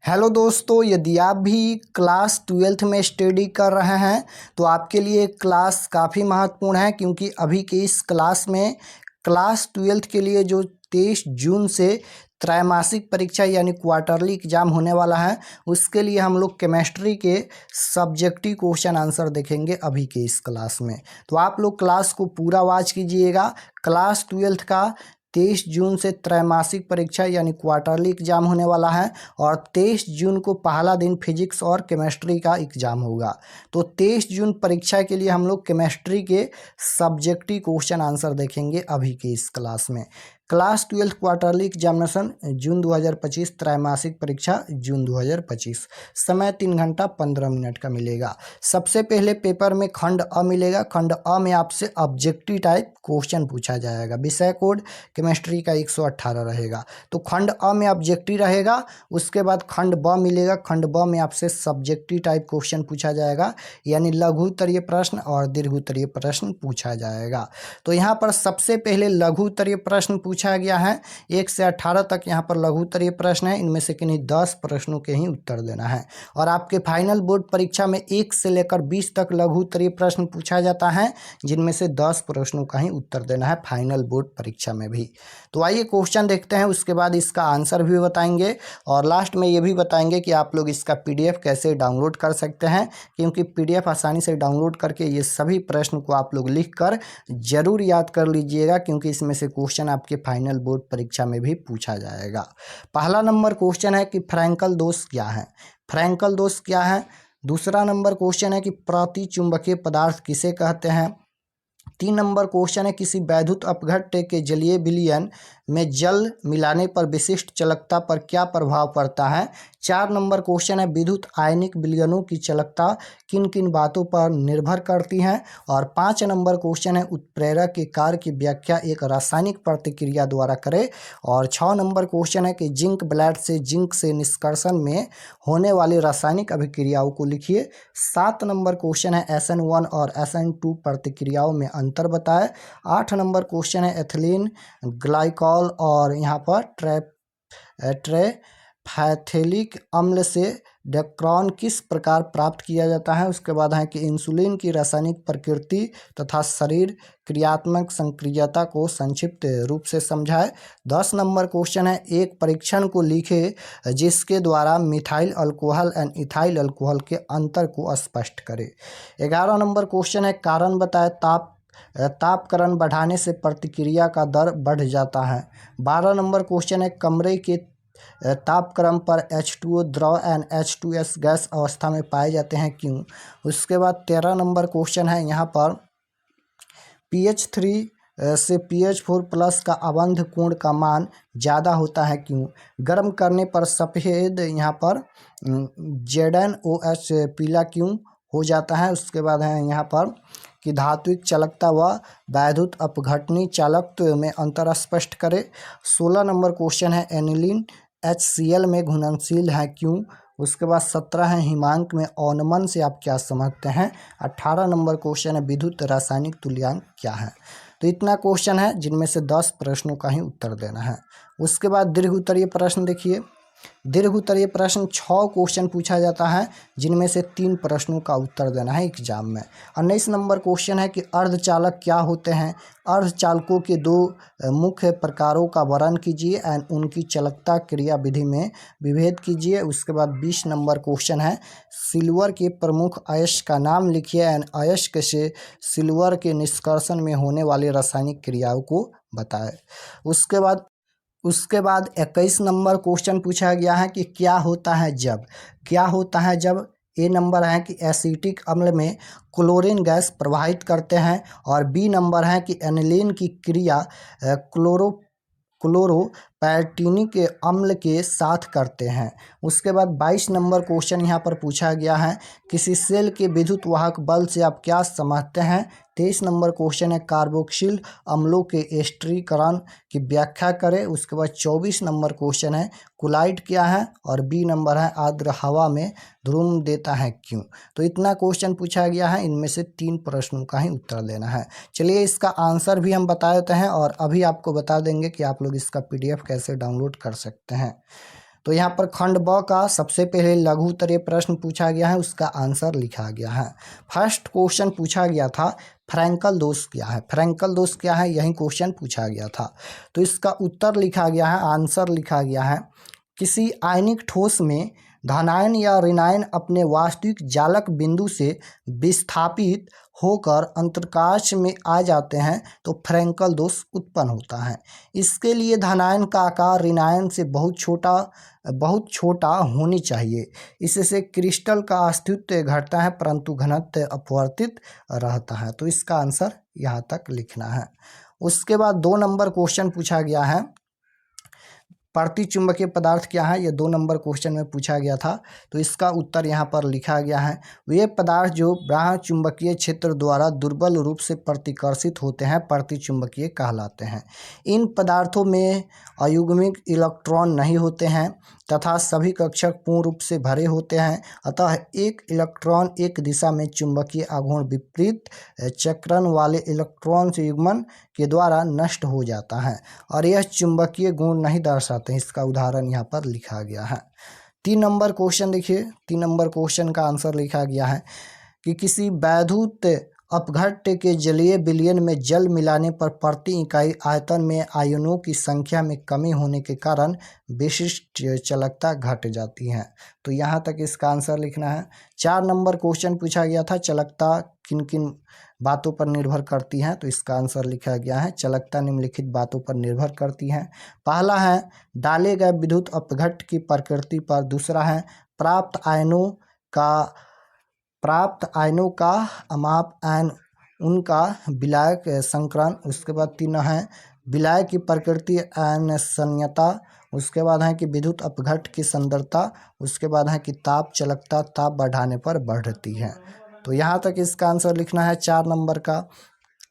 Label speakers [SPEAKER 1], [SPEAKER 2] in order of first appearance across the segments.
[SPEAKER 1] Hello दोस्तों, यदि आप भी क्लास ट्वेल्थ में स्टडी कर रहे हैं तो आपके लिए क्लास काफ़ी महत्वपूर्ण है, क्योंकि अभी के इस क्लास में क्लास ट्वेल्थ के लिए जो 23 जून से त्रैमासिक परीक्षा यानी क्वार्टरली एग्जाम होने वाला है, उसके लिए हम लोग केमिस्ट्री के सब्जेक्टिव क्वेश्चन आंसर देखेंगे अभी के इस क्लास में। तो आप लोग क्लास को पूरा वॉच कीजिएगा। क्लास ट्वेल्थ का 23 जून से त्रैमासिक परीक्षा यानी क्वार्टरली एग्जाम होने वाला है और 23 जून को पहला दिन फिजिक्स और केमिस्ट्री का एग्जाम होगा। तो 23 जून परीक्षा के लिए हम लोग केमिस्ट्री के सब्जेक्टिव क्वेश्चन आंसर देखेंगे अभी के इस क्लास में। क्लास ट्वेल्थ क्वार्टरली एग्जामिनेशन जून 2025, त्रैमासिक परीक्षा जून 2025। समय 3 घंटा 15 मिनट का मिलेगा। सबसे पहले पेपर में खंड अ मिलेगा। खंड अ में आपसे ऑब्जेक्टिव टाइप क्वेश्चन पूछा जाएगा। विषय कोड केमिस्ट्री का 118 रहेगा। तो खंड अ में ऑब्जेक्टिव रहेगा। उसके बाद खंड ब मिलेगा। खंड ब में आपसे सब्जेक्टिव टाइप क्वेश्चन पूछा जाएगा, यानी लघु उत्तरीय प्रश्न और दीर्घ उत्तरीय प्रश्न पूछा जाएगा। तो यहाँ पर सबसे पहले लघु उत्तरीय प्रश्न पूछा गया है। 1 से 18 तक यहाँ पर लघु उत्तरीय प्रश्न है। इनमें से किन्हीं 10 प्रश्नों के ही उत्तर देना है। और आपके फाइनल बोर्ड परीक्षा में 1 से लेकर 20 तक लघु उत्तरीय प्रश्न पूछा जाता है, जिनमें से 10 प्रश्नों का ही उत्तर देना है फाइनल बोर्ड परीक्षा में भी। तो आइए क्वेश्चन देखते हैं, उसके बाद इसका आंसर भी बताएंगे और लास्ट में ये भी बताएंगे कि आप लोग इसका पीडीएफ कैसे डाउनलोड कर सकते हैं, क्योंकि पीडीएफ आसानी से डाउनलोड करके ये सभी प्रश्न को आप लोग लिख कर जरूर याद कर लीजिएगा, क्योंकि इसमें से क्वेश्चन आपके फाइनल बोर्ड परीक्षा में भी पूछा जाएगा। पहला नंबर क्वेश्चन है कि फ्रैंकल दोष क्या है। फ्रैंकल दोष क्या है। दूसरा नंबर क्वेश्चन है कि प्रतिचुंबकीय पदार्थ किसे कहते हैं। 3 नंबर क्वेश्चन है किसी वैद्युत अपघट्य के जलीय विलयन में जल मिलाने पर विशिष्ट चालकता पर क्या प्रभाव पड़ता है। 4 नंबर क्वेश्चन है विद्युत आयनिक विलयनों की चालकता किन किन बातों पर निर्भर करती है। और 5 नंबर क्वेश्चन है उत्प्रेरक के कार्य की व्याख्या एक रासायनिक प्रतिक्रिया द्वारा करे। और 6 नंबर क्वेश्चन है कि जिंक ब्लेड से जिंक से निष्कर्षण में होने वाली रासायनिक अभिक्रियाओं को लिखिए। 7 नंबर क्वेश्चन है SN1 और SN2 प्रतिक्रियाओं में अंतर बताएं। 8 नंबर क्वेश्चन है एथिलीन ग्लाइकॉल और यहाँ पर ट्रेफैथिलिक अम्ल से डेक्रान किस प्रकार प्राप्त किया जाता है। उसके बाद है कि इंसुलिन की रासायनिक प्रकृति तथा शरीर क्रियात्मक संक्रियता को संक्षिप्त रूप से समझाए। 10 नंबर क्वेश्चन है एक परीक्षण को लिखे जिसके द्वारा methyl alcohol and ethyl alcohol के अंतर को स्पष्ट करे। 11 नंबर क्वेश्चन है कारण बताए तापकरण बढ़ाने से प्रतिक्रिया का दर बढ़ जाता है। 12 नंबर क्वेश्चन है कमरे के तापक्रम पर H2O द्रव एंड H2S गैस अवस्था में पाए जाते हैं क्यों। उसके बाद 13 नंबर क्वेश्चन है यहाँ पर pH3 से pH4+ का अबंध कोण का मान ज़्यादा होता है क्यों। गर्म करने पर सफ़ेद यहाँ पर ZnOH पीला क्यों हो जाता है। उसके बाद है यहाँ पर कि धात्विक चालकता व वैद्युत अपघटनी चालकत्व में अंतर स्पष्ट करे। 16 नंबर क्वेश्चन है एनिलीन HCl में घुलनशील है क्यों। उसके बाद 17 है हिमांक में औनमन से आप क्या समझते हैं। 18 नंबर क्वेश्चन है विद्युत रासायनिक तुल्यांक क्या है। तो इतना क्वेश्चन है, जिनमें से 10 प्रश्नों का ही उत्तर देना है। उसके बाद दीर्घ उत्तरीय प्रश्न देखिए। दीर्घ उत्तरीय प्रश्न 6 क्वेश्चन पूछा जाता है, जिनमें से 3 प्रश्नों का उत्तर देना है एग्जाम में। 19 नंबर क्वेश्चन है कि अर्धचालक क्या होते हैं। अर्धचालकों के 2 मुख्य प्रकारों का वर्णन कीजिए एंड उनकी चालकता क्रिया विधि में विभेद कीजिए। उसके बाद 20 नंबर क्वेश्चन है सिल्वर के प्रमुख अयस्क का नाम लिखिए एंड अयस्क से सिल्वर के निष्कर्षण में होने वाली रासायनिक क्रियाओं को बताएं। उसके बाद 21 नंबर क्वेश्चन पूछा गया है कि क्या होता है जब। ए नंबर है कि एसिटिक अम्ल में क्लोरीन गैस प्रवाहित करते हैं। और बी नंबर है कि एनिलीन की क्रिया क्लोरोपैर्टिनिक अम्ल के साथ करते हैं। उसके बाद 22 नंबर क्वेश्चन यहाँ पर पूछा गया है किसी सेल के विद्युत वाहक बल से आप क्या समझते हैं। 23 नंबर क्वेश्चन है कार्बोक्सिल अम्लों के एस्टरीकरण की व्याख्या करें। उसके बाद 24 नंबर क्वेश्चन है कुलाइड क्या है। और बी नंबर है आर्द्र हवा में ध्रुव देता है क्यों। तो इतना क्वेश्चन पूछा गया है, इनमें से 3 प्रश्नों का ही उत्तर देना है। चलिए इसका आंसर भी हम बता देते हैं और अभी आपको बता देंगे कि आप लोग इसका पीडीएफ कैसे डाउनलोड कर सकते हैं। तो यहाँ पर खंड ब का सबसे पहले लघु उत्तरीय प्रश्न पूछा गया है, उसका आंसर लिखा गया है। फर्स्ट क्वेश्चन पूछा गया था फ्रैंकल दोष क्या है, फ्रैंकल दोष क्या है, यही क्वेश्चन पूछा गया था। तो इसका उत्तर लिखा गया है, आंसर लिखा गया है, किसी आयनिक ठोस में धनायन या ऋणायन अपने वास्तविक जालक बिंदु से विस्थापित होकर अंतरिक्ष में आ जाते हैं तो फ्रैंकल दोष उत्पन्न होता है। इसके लिए धनायन का आकार ऋणायन से बहुत छोटा होनी चाहिए। इससे क्रिस्टल का अस्तित्व घटता है परंतु घनत्व अपवर्तित रहता है। तो इसका आंसर यहाँ तक लिखना है। उसके बाद 2 नंबर क्वेश्चन पूछा गया है, प्रतिचुंबकीय पदार्थ क्या है, ये 2 नंबर क्वेश्चन में पूछा गया था। तो इसका उत्तर यहाँ पर लिखा गया है, वे पदार्थ जो बाह्य चुंबकीय क्षेत्र द्वारा दुर्बल रूप से प्रतिकर्षित होते हैं प्रतिचुंबकीय कहलाते हैं। इन पदार्थों में अयुग्मिक इलेक्ट्रॉन नहीं होते हैं तथा सभी कक्षक पूर्ण रूप से भरे होते हैं, अतः एक इलेक्ट्रॉन एक दिशा में चुंबकीय आघूर्ण विपरीत चक्रण वाले इलेक्ट्रॉन से युग्मन के द्वारा नष्ट हो जाता है और यह चुंबकीय गुण नहीं दर्शाते हैं। इसका उदाहरण यहाँ पर लिखा गया है। 3 नंबर क्वेश्चन देखिए, 3 नंबर क्वेश्चन का आंसर लिखा गया है कि किसी वैद्युत अपघट्य के जलीय विलयन में जल मिलाने पर प्रति इकाई आयतन में आयनों की संख्या में कमी होने के कारण विशिष्ट चालकता घट जाती है। तो यहाँ तक इसका आंसर लिखना है। 4 नंबर क्वेश्चन पूछा गया था, चालकता किन किन बातों पर निर्भर करती है, तो इसका आंसर लिखा गया है, चालकता निम्नलिखित बातों पर निर्भर करती है। पहला है डाले गए विद्युत अपघट्य की प्रकृति पर, दूसरा है प्राप्त आयनों का अमाप आयन उनका विलायक संकरण, उसके बाद 3 है विलायक की प्रकृति आयनसंयता, उसके बाद है कि विद्युत अपघट्य की सांद्रता, उसके बाद है कि ताप चालकता ताप बढ़ाने पर बढ़ती है। तो यहाँ तक इसका आंसर लिखना है 4 नंबर का।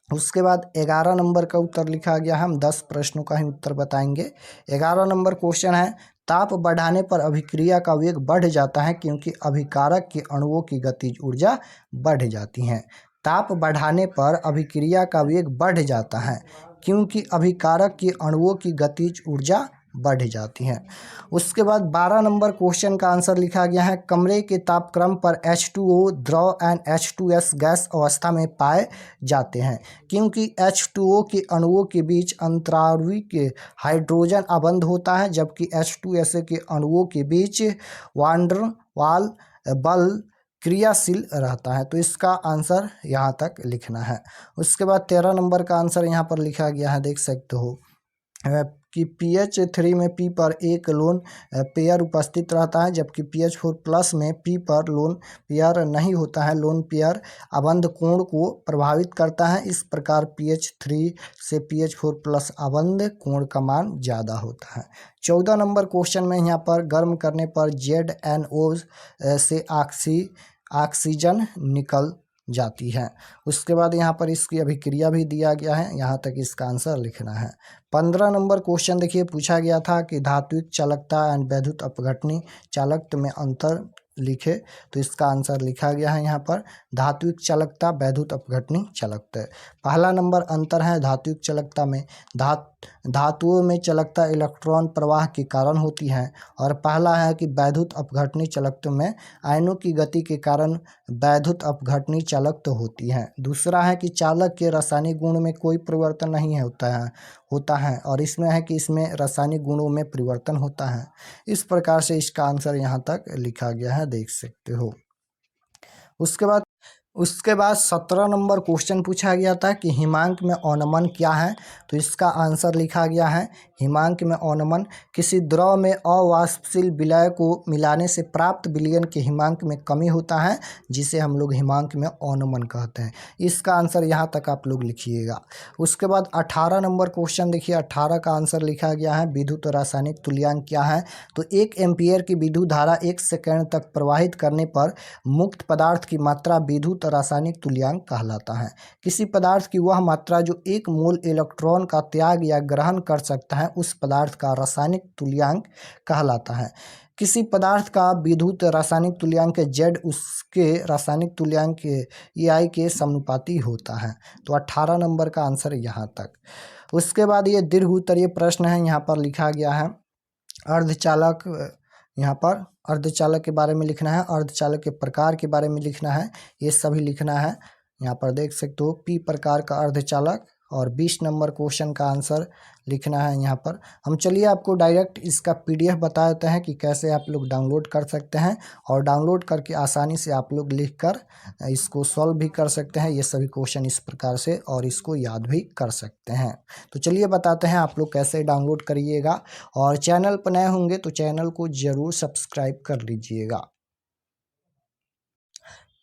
[SPEAKER 1] उसके बाद 11 नंबर का उत्तर लिखा गया है, हम 10 प्रश्नों का ही उत्तर बताएंगे। 11 नंबर क्वेश्चन है, ताप बढ़ाने पर अभिक्रिया का वेग बढ़ जाता है क्योंकि अभिकारक के अणुओं की गतिज ऊर्जा बढ़ जाती है। ताप बढ़ाने पर अभिक्रिया का वेग बढ़ जाता है क्योंकि अभिकारक के अणुओं की गतिज ऊर्जा बढ़ जाती है। उसके बाद 12 नंबर क्वेश्चन का आंसर लिखा गया है, कमरे के तापक्रम पर H2O द्रव एंड H2S गैस अवस्था में पाए जाते हैं क्योंकि H2O के अणुओं के बीच अंतराणविक हाइड्रोजन आबंध होता है जबकि H2S के अणुओं के बीच वांडर वाल बल क्रियाशील रहता है। तो इसका आंसर यहाँ तक लिखना है। उसके बाद 13 नंबर का आंसर यहाँ पर लिखा गया है, देख सकते हो कि pH3 में P पर एक लोन पेयर उपस्थित रहता है जबकि pH4 प्लस में P पर लोन पेयर नहीं होता है। लोन पेयर आबंध कोण को प्रभावित करता है, इस प्रकार pH3 से pH4 प्लस आबंध कोण का मान ज़्यादा होता है। 14 नंबर क्वेश्चन में यहाँ पर गर्म करने पर ZNO से ऑक्सीजन निकल जाती है। उसके बाद यहाँ पर इसकी अभिक्रिया भी दिया गया है, यहाँ तक इसका आंसर लिखना है। 15 नंबर क्वेश्चन देखिए, पूछा गया था कि धात्विक चालकता एंड वैद्युत अपघटनी चालकत्व में अंतर लिखे, तो इसका आंसर लिखा गया है यहाँ पर धात्विक चालकता वैद्युत अपघटनी चालकत्व। पहला नंबर अंतर है धात्विक चालकता में, धातुओं में चालकता इलेक्ट्रॉन प्रवाह के कारण होती है और पहला है कि वैद्युत अपघटनी चालकत्व में आयनों की गति के कारण वैद्युत अपघटनी चालकत्व होती है। दूसरा है कि चालक के रासायनिक गुण में कोई परिवर्तन नहीं होता है और इसमें है कि इसमें रासायनिक गुणों में परिवर्तन होता है। इस प्रकार से इसका आंसर यहाँ तक लिखा गया है, देख सकते हो। उसके बाद 17 नंबर क्वेश्चन पूछा गया था कि हिमांक में अवनमन क्या है, तो इसका आंसर लिखा गया है, हिमांक में अवनमन किसी द्रव में अवाष्पशील विलय को मिलाने से प्राप्त विलयन के हिमांक में कमी होता है जिसे हम लोग हिमांक में अवनमन कहते हैं। इसका आंसर यहाँ तक आप लोग लिखिएगा। उसके बाद 18 नंबर क्वेश्चन देखिए, 18 का आंसर लिखा गया है, विद्युत और रासायनिक तुल्यांक क्या है, तो 1 एम्पियर की विद्युत धारा 1 सेकंड तक प्रवाहित करने पर मुक्त पदार्थ की मात्रा विद्युत रासायनिक तुल्यांक कहलाता है। किसी पदार्थ की वह मात्रा जो 1 मोल इलेक्ट्रॉन का त्याग या ग्रहण कर सकता है उस पदार्थ का रासायनिक तुल्यांक कहलाता है। किसी पदार्थ का विद्युत रासायनिक तुल्यांक Z उसके रासायनिक तुल्यांक EI के समानुपाती होता है। तो 18 नंबर का आंसर यहाँ तक। उसके बाद ये दीर्घ उत्तरीय प्रश्न है, यहाँ पर लिखा गया है अर्धचालक यहाँ पर अर्धचालक के बारे में लिखना है, अर्धचालक के प्रकार के बारे में लिखना है, ये सभी लिखना है। यहाँ पर देख सकते हो पी प्रकार का अर्धचालक और 20 नंबर क्वेश्चन का आंसर लिखना है यहाँ पर। हम चलिए आपको डायरेक्ट इसका पीडीएफ बता देते हैं कि कैसे आप लोग डाउनलोड कर सकते हैं और डाउनलोड करके आसानी से आप लोग लिख कर इसको सॉल्व भी कर सकते हैं ये सभी क्वेश्चन इस प्रकार से, और इसको याद भी कर सकते हैं। तो चलिए बताते हैं आप लोग कैसे डाउनलोड करिएगा, और चैनल पर नए होंगे तो चैनल को ज़रूर सब्सक्राइब कर लीजिएगा।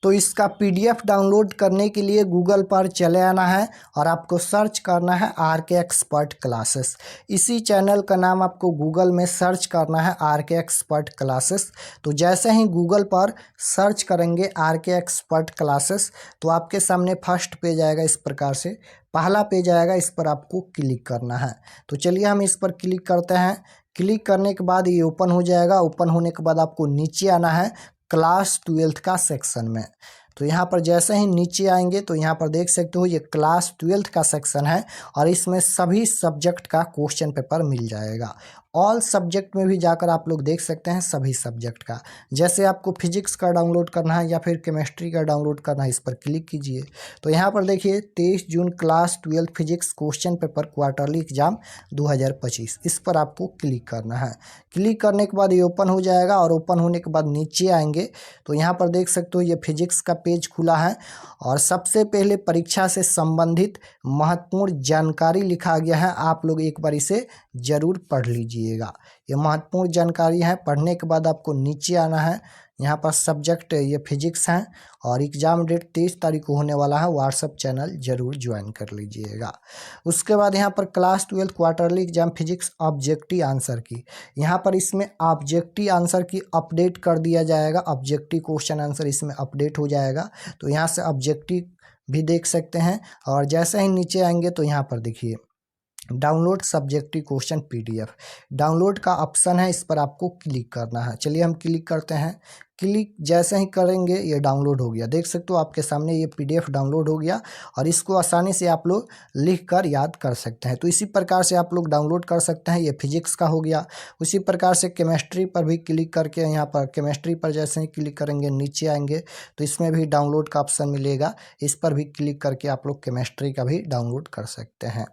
[SPEAKER 1] तो इसका पीडीएफ डाउनलोड करने के लिए गूगल पर चले आना है और आपको सर्च करना है आरके एक्सपर्ट क्लासेस। इसी चैनल का नाम आपको गूगल में सर्च करना है आरके एक्सपर्ट क्लासेस। तो जैसे ही गूगल पर सर्च करेंगे आरके एक्सपर्ट क्लासेस तो आपके सामने फर्स्ट पेज आएगा, इस प्रकार से पहला पेज आएगा, इस पर आपको क्लिक करना है। तो चलिए हम इस पर क्लिक करते हैं। क्लिक करने के बाद ये ओपन हो जाएगा। ओपन होने के बाद आपको नीचे आना है क्लास 12th का सेक्शन में। तो यहाँ पर जैसे ही नीचे आएंगे तो यहाँ पर देख सकते हो ये क्लास 12th का सेक्शन है और इसमें सभी सब्जेक्ट का क्वेश्चन पेपर मिल जाएगा। ऑल सब्जेक्ट में भी जाकर आप लोग देख सकते हैं सभी सब्जेक्ट का। जैसे आपको फिजिक्स का डाउनलोड करना है या फिर केमिस्ट्री का डाउनलोड करना है, इस पर क्लिक कीजिए। तो यहाँ पर देखिए 23 जून class 12 physics question paper quarterly exam 2025, इस पर आपको क्लिक करना है। क्लिक करने के बाद ये ओपन हो जाएगा और ओपन होने के बाद नीचे आएंगे तो यहाँ पर देख सकते हो ये फिजिक्स का पेज खुला है और सबसे पहले परीक्षा से संबंधित महत्वपूर्ण जानकारी लिखा गया है। आप लोग एक बार इसे ज़रूर पढ़ लीजिएगा, ये महत्वपूर्ण जानकारी है। पढ़ने के बाद आपको नीचे आना है। यहाँ पर सब्जेक्ट ये फिजिक्स हैं और एग्ज़ाम डेट 23 तारीख को होने वाला है। व्हाट्सएप चैनल ज़रूर ज्वाइन कर लीजिएगा। उसके बाद यहाँ पर class 12 quarterly exam physics objective answer की, यहाँ पर इसमें ऑब्जेक्टिव आंसर की अपडेट कर दिया जाएगा। ऑब्जेक्टिव क्वेश्चन आंसर इसमें अपडेट हो जाएगा। तो यहाँ से ऑब्जेक्टिव भी देख सकते हैं। और जैसे ही नीचे आएंगे तो यहाँ पर देखिए download subjective question PDF, download का ऑप्शन है, इस पर आपको क्लिक करना है। चलिए हम क्लिक करते हैं। क्लिक जैसे ही करेंगे ये डाउनलोड हो गया, देख सकते हो आपके सामने ये पीडीएफ डाउनलोड हो गया और इसको आसानी से आप लोग लिख कर याद कर सकते हैं। तो इसी प्रकार से आप लोग डाउनलोड कर सकते हैं। ये फिजिक्स का हो गया। उसी प्रकार से केमिस्ट्री पर भी क्लिक करके यहाँ पर केमिस्ट्री पर जैसे ही क्लिक करेंगे नीचे आएंगे तो इसमें भी डाउनलोड का ऑप्शन मिलेगा, इस पर भी क्लिक करके आप लोग केमिस्ट्री का भी डाउनलोड कर सकते हैं।